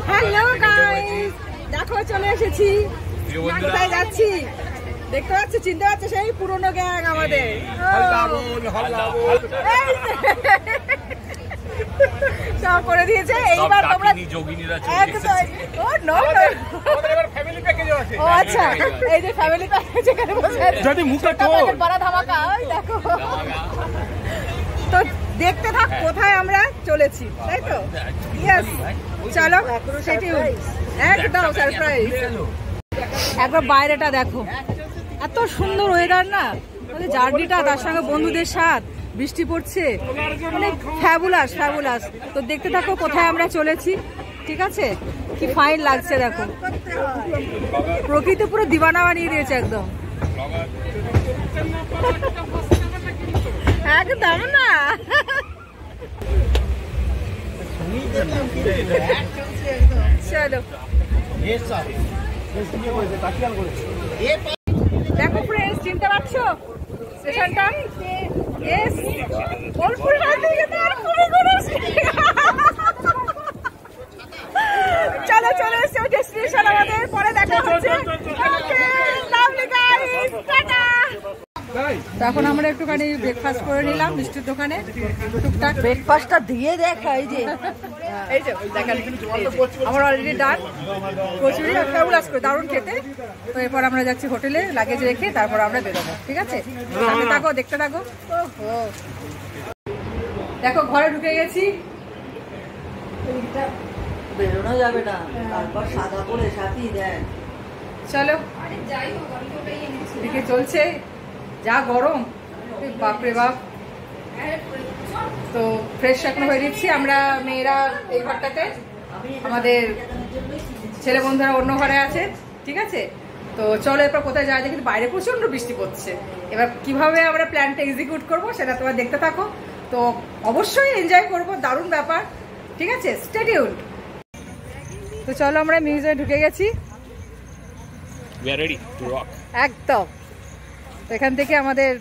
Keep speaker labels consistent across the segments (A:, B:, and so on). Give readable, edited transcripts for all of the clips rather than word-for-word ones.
A: Hello guys, দেখো চলে এসেছি। কোথায় যাচ্ছি দেখতে পাচ্ছ, চিনতে পারছো? সেই পুরনো গ্যাং আমাদের। সব করে দিয়েছে। এইবার তোমরা আচ্ছা, এই যে ফ্যামিলি প্যাকেজ এখানে বসে বড় ধামাকা, ওই দেখো। তো দেখতে থাক কোথায় আমরা চলেছি, তাই তো? ইয়েস, চলো সেটি একদম সারপ্রাইজ। একবার বাইরেটা দেখো, এত সুন্দর ওয়েদার না, জার্নিটা, তার সঙ্গে বন্ধুদের সাথে বৃষ্টি পড়ছে, মানে ফ্যাবুলাস ফ্যাবুলাস। তো দেখতে থাকো কোথায় আমরা চলেছি, ঠিক আছে? কি ফাইন লাগছে দেখো, প্রকৃতি পুরো দিওয়ানা বানিয়ে দিয়েছে একদম। একদম না, চলো দেখো ফ্রেন্ডস, চিনতে পারছো স্টেশনটা? চলো চলে এসছে ডেস্টিনেশন আমাদের, পরে দেখা হচ্ছে। এখন আমরা একটুখানি ব্রেকফাস্ট করে নিলাম মিষ্টির দোকানে, টুকটাক ব্রেকফাস্টটা দিয়ে দেখা। এই যে দেখেন, আমার অলরেডি ডান কচুরি ফেবুলাস করে, দারুণ খেতে। তো এরপর আমরা যাচ্ছি হোটেলে লাগেজ রেখে, তারপর আমরা বেরোবো, ঠিক আছে? সাথে থাকো, দেখতে থাকো। দেখো ঘরে ঢুকে গেছি,
B: বেরোনো যাবে না, তারপর সাদা করে সাথী দেন।
A: চলো, এদিকে চলছে যা গরম, বাপরে বাপ। তো ফ্রেশ এখন হয়ে দিচ্ছি আমরা মেয়েরা এই ঘরটাতে, আমাদের ছেলে বন্ধুরা অন্য ঘরে আছে, ঠিক আছে? তো চলো এরপর কোথায় যাওয়া যায়, কিন্তু বাইরে প্রচন্ড বৃষ্টি পড়ছে। এবার কিভাবে আমরা প্ল্যানটা এক্সিকিউট করবো সেটা তোমরা দেখতে থাকো। তো অবশ্যই এনজয় করবো, দারুণ ব্যাপার, ঠিক আছে? Stay tuned. তো চলো আমরা মিউজিয়ামে ঢুকে গেছি, একদম। তো এখান থেকে আমাদের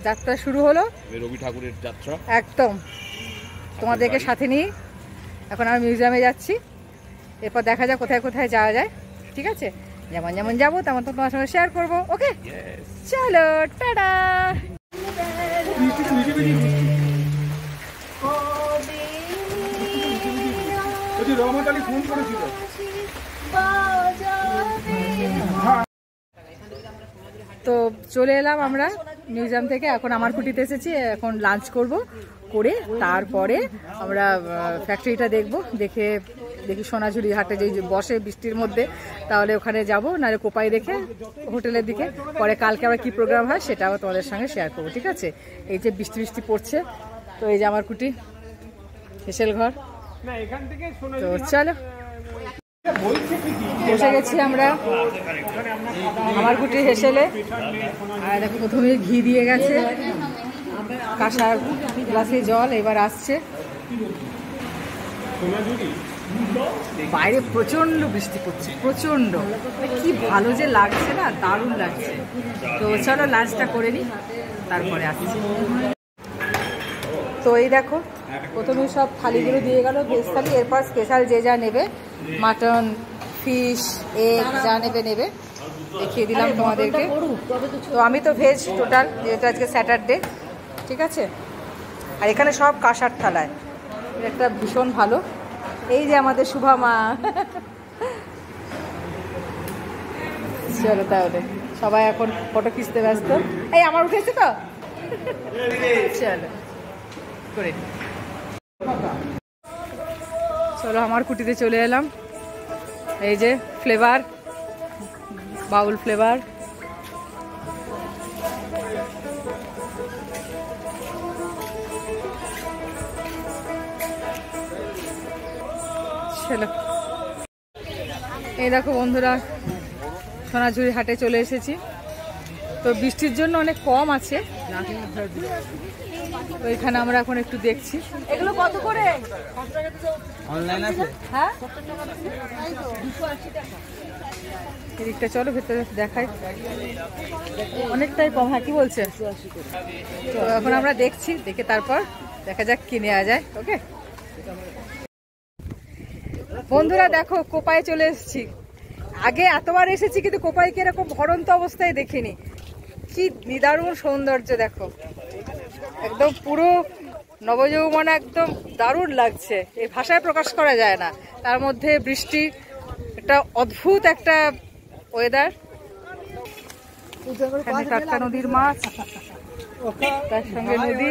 A: যাত্রা শুরু হলো,
C: রবি ঠাকুরের যাত্রা
A: একদম। তোমাদেরকে সাথে নিয়ে এখন আমরা মিউজিয়ামে যাচ্ছি, এরপর দেখা যাক কোথায় কোথায় যাওয়া যায়, ঠিক আছে? যেমন যেমন যাবো তেমন তো তোমার সঙ্গে শেয়ার করবো, ওকে? চলো, টাটা। ফোন করেছিল। তো চলে এলাম আমরা মিউজিয়াম থেকে, এখন আমার কুটিতে এসেছি। এখন লাঞ্চ করব, করে তারপরে আমরা ফ্যাক্টরিটা দেখব, দেখি সোনাঝুরি হাটে যে বসে বৃষ্টির মধ্যে, তাহলে ওখানে যাব, নাহলে কোপাই দেখে হোটেলের দিকে। পরে কালকে আবার কি প্রোগ্রাম হয় সেটা আবার তোমাদের সঙ্গে শেয়ার করবো, ঠিক আছে? এই যে বৃষ্টি বৃষ্টি পড়ছে, তো এই যে আমার কুটি, হেসেল ঘর। তো চলো, বসে গেছি আমরা আমার কুটির হেসেলে। আর দেখো প্রথমে ঘি দিয়ে গেছে, কাঁসার গ্লাসে জল, এবার আসছে। বাইরে প্রচন্ড বৃষ্টি পড়ছে, প্রচন্ড, কি ভালো যে লাগছে না, দারুণ লাগছে। তো চলো লাঞ্চটা করে নিই, তারপরে আসছি। তো এই দেখো প্রথমে সব থালিগুলো দিয়ে গেল, ভেজ থালি। এরপর স্পেশাল যে যা নেবে, মাটন, ফিশ, এগ যা নেবে নেবে, দেখিয়ে দিলাম তোমাদেরকে। তো আমি তো ভেজ টোটাল, যেহেতু আজকে স্যাটারডে, ঠিক আছে? আর এখানে সব কাঁসার থালায়, একটা ভীষণ ভালো। এই যে আমাদের শুভা মা। চলো তাহলে, সবাই এখন ফটো খিঁচতে ব্যস্ত। এই আমার উঠেছে তো, চলো করে। চলো আমার কুটিতে চলে এলাম, এই যে ফ্লেভার, বাউল ফ্লেভার। চলো, এই দেখো বন্ধুরা, সোনাঝুরি হাটে চলে এসেছি। তো বৃষ্টির জন্য অনেক কম আছে, তো এখানে আমরা এখন একটু দেখছি। এগুলো কত করে? অনলাইন আছে, হ্যাঁ, এদিকটা চলো ভেতরে দেখাই, অনেকটাই কম। হ্যাঁ, কি বলছে? তো এখন আমরা দেখছি, দেখে তারপর দেখা যাক কি নেওয়া যায়, ওকে? বন্ধুরা দেখো কোপায় চলে এসেছি। আগে এতবার এসেছি কিন্তু কোপাইকে এরকম ভরন্ত অবস্থায় দেখিনি। কি নিদারুণ সৌন্দর্য দেখো, একদম পুরো নবযৌবনা, একদম দারুণ লাগছে, এই ভাষায় প্রকাশ করা যায় না। তার মধ্যে বৃষ্টি, একটা অদ্ভুত একটা ওয়েদার। টাটকা নদীর মাছ, তার সঙ্গে নদী,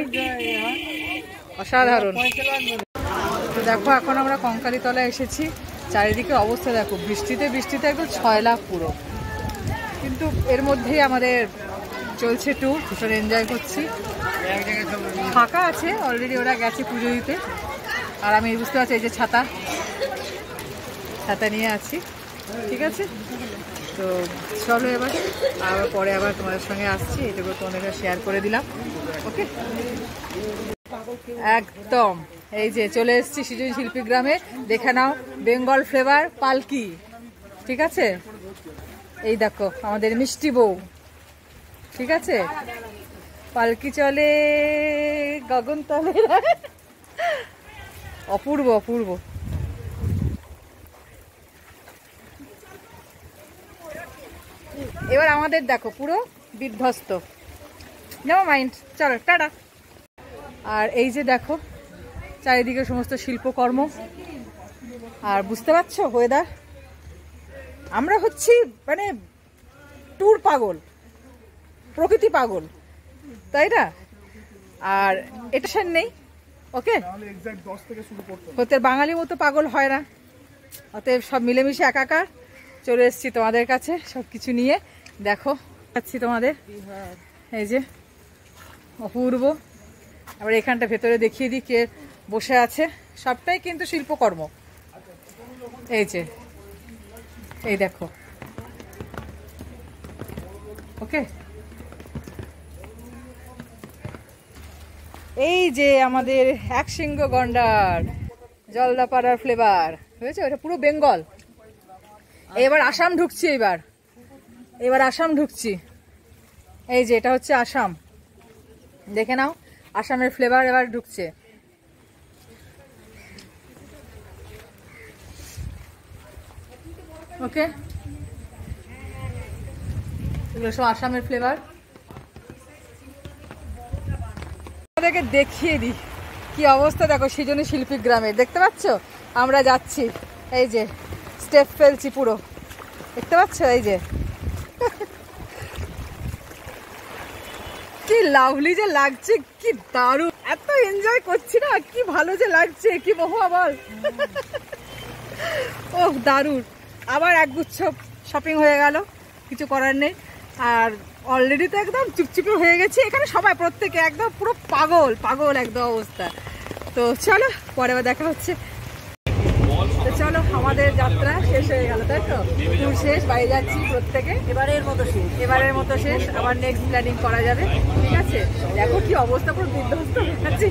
A: অসাধারণ। তো দেখো এখন আমরা কঙ্কালীতলায় এসেছি, চারিদিকে অবস্থা দেখো, বৃষ্টিতে একদম 6 লাখ পুরো। কিন্তু এর মধ্যেই আমাদের চলছে ট্যুর, ভীষণ এনজয় করছি। ফাঁকা আছে অলরেডি, ওরা গেছে পুজো দিতে। আর আমি বুঝতে পারছি এই যে ছাতা নিয়ে আছি, ঠিক আছে। তো চলো এবার আবার পরে আবার তোমাদের সঙ্গে আসছি, এটুকু তোমাদের শেয়ার করে দিলাম, ওকে। একদম এই যে চলে এসেছি সৃজন শিল্পী গ্রামে, দেখে নাও বেঙ্গল ফ্লেভার পালকি, ঠিক আছে। এই দেখো আমাদের মিষ্টি বউ, ঠিক আছে, পালকি চলে গগনতলে, অপূর্ব অপূর্ব। এবার আমাদের দেখো পুরো বিধ্বস্ত, নেও মাইন্ড, চলো টাটা। আর এই যে দেখো চারিদিকে সমস্ত শিল্পকর্ম, আর বুঝতে পারছো ওয়েদার। আমরা হচ্ছি মানে ট্যুর পাগল, প্রকৃতি পাগল, তাই না? আর এটা সেন নেই, ওকে। হতে বাঙালির মতো পাগল হয় না, অতএব সব মিলেমিশে একাকার চলে এসেছি তোমাদের কাছে সব কিছু নিয়ে। দেখো যাচ্ছি তোমাদের, এই যে অপূর্ব। আবার এখানটা ভেতরে দেখিয়ে দিই কে বসে আছে, সবটাই কিন্তু শিল্পকর্ম। এই যে এই দেখো, ওকে। এই যে আমাদের একশৃঙ্গ গন্ডার জলদাপাড়ার ফ্লেভার হয়েছে, ওটা পুরো বেঙ্গল। এবার আসাম ঢুকছি, এবার আসাম ঢুকছি। এই যে এটা হচ্ছে আসাম, দেখে নাও আসামের ফ্লেভার এবার ঢুকছে। ওকে, এগুলো সব আসামের ফ্লেভার। আপনাদেরকে দেখিয়ে দিই কি অবস্থা দেখো সৃজনী শিল্পী গ্রামে, দেখতে পাচ্ছ? আমরা যাচ্ছি, এই যে স্টেপ ফেলছি পুরো, দেখতে পাচ্ছ? এই যে কি লাভলি যে লাগছে, কি দারুণ, এত এনজয় করছি না, কি ভালো যে লাগছে, কি মহুয়া বল। ও দারুণ। আবার একগুচ্ছ শপিং হয়ে গেল, কিছু করার নেই। আর অলরেডি তো একদম চুপচুপে হয়ে গেছি, এখানে সবাই প্রত্যেকে একদম পুরো পাগল পাগল একদম অবস্থা। তো চলো পরে আবার দেখা হচ্ছে। তো চলো আমাদের যাত্রা শেষ হয়ে গেল, তাই তো? ট্যুর শেষ, বাড়ি যাচ্ছি প্রত্যেকে, এবারের মতো শেষ। আবার নেক্সট প্ল্যানিং করা যাবে, ঠিক আছে। দেখো কি অবস্থা, পুরো বিধ্বস্ত হয়ে যাচ্ছে,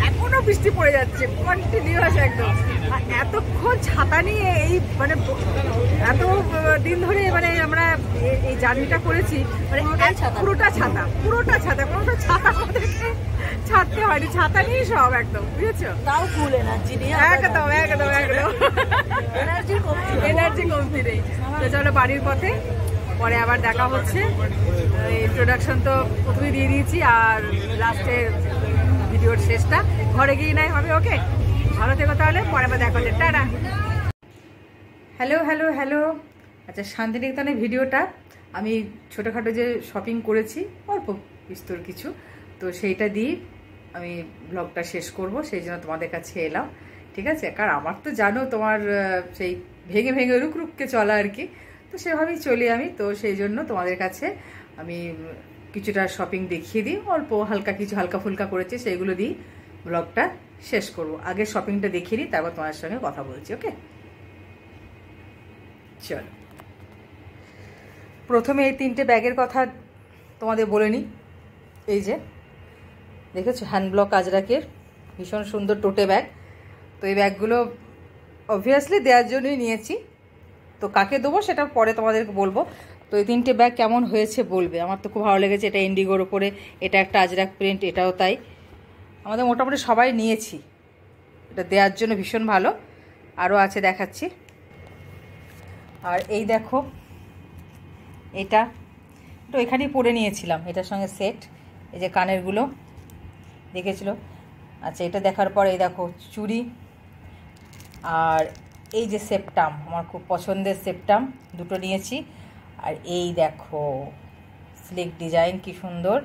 A: এখনো বৃষ্টি পড়ে যাচ্ছে কন্টিনিউয়াস একদম। আর এতক্ষণ ছাতা নিয়ে এই মানে এত দিন ধরে মানে আমরা এই জার্নিটা করেছি, মানে পুরোটা ছাতা কোনোটা ছাতা আমাদেরকে ছাড়তে হয়নি, ছাতা নিয়ে সব একদম, বুঝেছো?
B: তাও ফুল এনার্জি নিয়ে,
A: একদম এনার্জি কমতি নেই। তো চলো বাড়ির পথে, পরে আবার দেখা হচ্ছে। ইন্ট্রোডাকশন তো প্রথমে দিয়ে দিয়েছি, আর লাস্টের ভিডিওর শেষটা ঘরে গিয়ে নাই হবে, ওকে। ভালো থেকো তাহলে, পরে আবার দেখা হচ্ছে, টাটা। হ্যালো। আচ্ছা, শান্তিনিকেতনের ভিডিওটা আমি ছোটোখাটো যে শপিং করেছি অল্প বিস্তর কিছু, তো সেইটা দিয়ে আমি ব্লগটা শেষ করব, সেই জন্য তোমাদের কাছে এলাম, ঠিক আছে। কারণ আমার তো জানো তোমার সেই ভেঙে রুকরুককে চলা আর কি, তো সেভাবেই চলি আমি। তো সেই জন্য তোমাদের কাছে আমি কিছুটা শপিং দেখিয়ে দিই, অল্প কিছু হালকা ফুলকা করেছি, সেইগুলো দিই ব্লগটা শেষ করব। আগে শপিংটা দেখিয়ে দিই, তারপর তোমার সঙ্গে কথা বলছি, ওকে। চলো, প্রথমে এই 3টে ব্যাগের কথা তোমাদের বলে নিই। এই যে দেখেছো, হ্যান্ড ব্লক আজরাকের ভীষণ সুন্দর টোটে ব্যাগ। তো এই ব্যাগগুলো অবভিয়াসলি দেওয়ার জন্যই নিয়েছি, তো কাকে দেবো সেটা পরে তোমাদেরকে বলবো। তো এই 3টে ব্যাগ কেমন হয়েছে বলবে, আমার তো খুব ভালো লেগেছে। এটা ইন্ডিগোর ওপরে, এটা একটা আজরাক প্রিন্ট, এটাও তাই। আমাদের মোটামুটি সবাই নিয়েছি, এটা দেওয়ার জন্য ভীষণ ভালো। আরও আছে দেখাচ্ছি। আর এই দেখো এটা তো এখানেই পরে নিয়েছিলাম, এটার সঙ্গে সেট, এই যে কানেরগুলো দেখেছিল। আচ্ছা, এটা দেখার পর এই দেখো চুড়ি, আর এই যে সেপটাম, আমার খুব পছন্দের সেপটাম দুটো নিয়েছি। আর এই দেখো স্লিক ডিজাইন, কি সুন্দর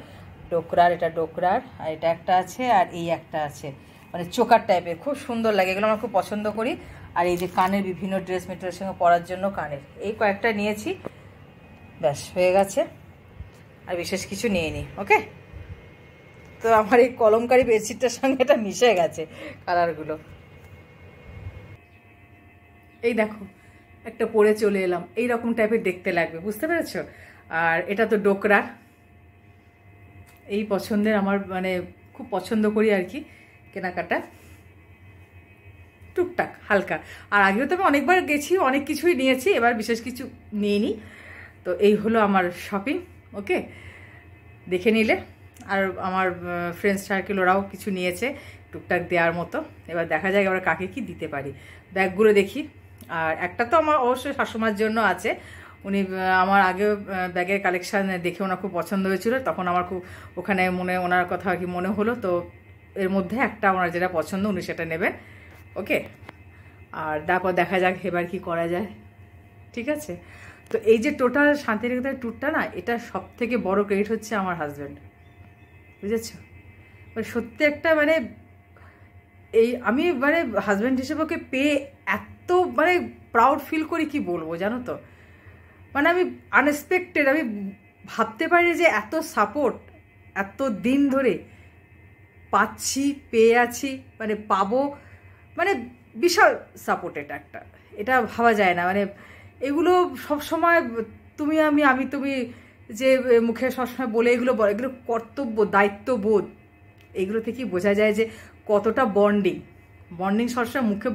A: ডোকরার, এটা ডোকরার, আর এটা একটা আছে, আর এই একটা আছে, মানে চোকার টাইপের, খুব সুন্দর লাগে, এগুলো আমার খুব পছন্দ করি। আর এই যে কানের বিভিন্ন ড্রেস মেটেরিয়ালের সঙ্গে পরার জন্য কানের, এই কয়েকটা নিয়েছি, ব্যাস হয়ে গেছে, আর বিশেষ কিছু নিইনি। ওকে, তো আমার এই কলমকারি বেডশিটটার সঙ্গে এটা মিশে গেছে কালারগুলো। এই দেখো একটা পরে চলে এলাম, এই রকম টাইপের দেখতে লাগবে, বুঝতে পেরেছো? আর এটা তো ডোকরা, এই পছন্দের, আমার মানে খুব পছন্দ করি আর কি কেনাকাটা, টুকটাক হালকা। আর আগেও তো আমি অনেকবার গেছি, অনেক কিছুই নিয়েছি, এবার বিশেষ কিছু নিইনি। তো এই হলো আমার শপিং। ওকে, দেখে নিলে। আর আমার ফ্রেন্ডস সার্কেল ওরাও কিছু নিয়েছে টুকটাক দেওয়ার মতো, এবার দেখা যায় এবার কাকে কি দিতে পারি। ব্যাগগুলো দেখি, আর একটা তো আমার অবশ্যই শাশুমার জন্য আছে, উনি আমার আগে ব্যাগের কালেকশান দেখে ওনার খুব পছন্দ হয়েছিল, তখন আমার খুব ওখানে ওনার কথা আর কি মনে হলো, তো এর মধ্যে একটা ওনার যেটা পছন্দ উনি সেটা নেবেন। ওকে, আর তারপর দেখা যাক এবার কি করা যায়। ঠিক আছে, তো এই যে টোটাল শান্তিনিকেতনের ট্যুরটা না, এটা সব থেকে বড় ক্রেডিট হচ্ছে আমার হাজব্যান্ড, বুঝেছো? মানে সত্যি একটা মানে এই আমি মানে হাজব্যান্ড হিসেবে ওকে পেয়ে এত মানে প্রাউড ফিল করি, কি বলবো জানো তো। মানে আমি আনএক্সপেক্টেড, আমি ভাবতে পারি যে এত সাপোর্ট এত দিন ধরে পাচ্ছি, পেয়ে আছি, মানে পাবো, মানে বিশাল সাপোর্ট। এটা ভাবা যায় না। মানে এগুলো সবসময় তুমি আমি তুমি যে মুখে সবসময় বলে এগুলো কর্তব্য, দায়িত্ববোধ, এগুলো থেকেই বোঝা যায় যে কতটা বন্ডিং সবসময় মুখে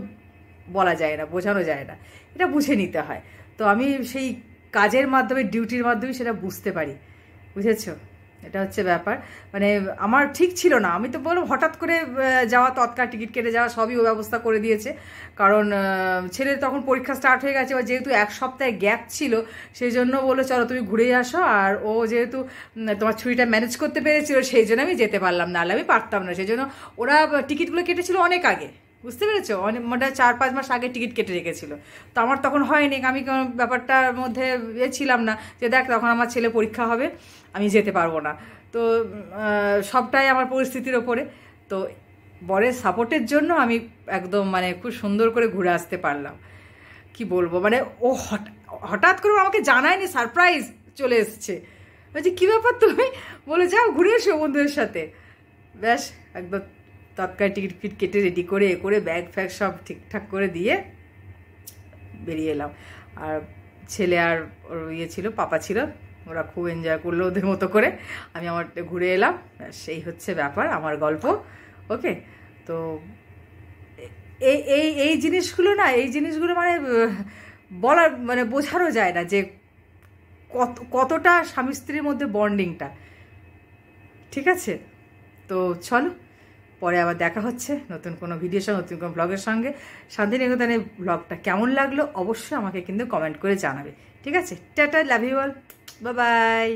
A: বলা যায় না, বোঝানো যায় না, এটা বুঝে নিতে হয়। তো আমি সেই কাজের মাধ্যমে, ডিউটির মাধ্যমে সেটা বুঝতে পারি, বুঝেছো? এটা হচ্ছে ব্যাপার। মানে আমার ঠিক ছিল না, আমি তো বললাম হঠাৎ করে যাওয়া, তৎকাল টিকিট কেটে যাওয়া, সবই ও ব্যবস্থা করে দিয়েছে। কারণ ছেলের তখন পরীক্ষা স্টার্ট হয়ে গেছে, যেহেতু এক সপ্তাহে গ্যাপ ছিল, সেই জন্য বললো চলো তুমি ঘুরে আসো। আর ও যেহেতু তোমার ছুটিটা ম্যানেজ করতে পেরেছিল, সেই জন্য আমি যেতে পারলাম, নাহলে আমি পারতাম না। সেই জন্য ওরা টিকিটগুলো কেটেছিল অনেক আগে, বুঝতে পেরেছো? অনেক মোটামুটি 4-5 মাস আগে টিকিট কেটে রেখেছিল। তো আমার তখন হয়নি, আমি ব্যাপারটার মধ্যে ছিলাম না যে দেখ তখন আমার ছেলে পরীক্ষা হবে, আমি যেতে পারবো না। তো সবটাই আমার পরিস্থিতির ওপরে। তো বরের সাপোর্টের জন্য আমি একদম মানে খুব সুন্দর করে ঘুরে আসতে পারলাম, কি বলবো। মানে ও হঠাৎ করে আমাকে জানায়নি, সারপ্রাইজ চলে এসছে। বলছি কী ব্যাপার, তুমি বলে যাও ঘুরে এসো বন্ধুদের সাথে। ব্যাস একদম তৎকাল টিকিট কেটে রেডি করে ব্যাগ ফ্যাগ সব ঠিকঠাক করে দিয়ে বেরিয়ে এলাম। আর ছেলে আর ওর ছিল, পাপা ছিল, ওরা খুব এনজয় করলো ওদের মতো করে, আমি আমার ঘুরে এলাম। সেই হচ্ছে ব্যাপার, আমার গল্প। ওকে, তো এই জিনিসগুলো না, এই জিনিসগুলো মানে বলার মানে বোঝানো যায় না যে কতটা স্বামী স্ত্রীর মধ্যে বন্ডিংটা। ঠিক আছে, তো চলো পরে আবার দেখা হচ্ছে নতুন কোনো ভিডিওর সঙ্গে, নতুন কোনো ব্লগের সঙ্গে। শান্তিনিকেতনের ব্লগটা কেমন লাগলো অবশ্যই আমাকে কিন্তু কমেন্ট করে জানাবে। ঠিক আছে, টাটা, love you all, bye by.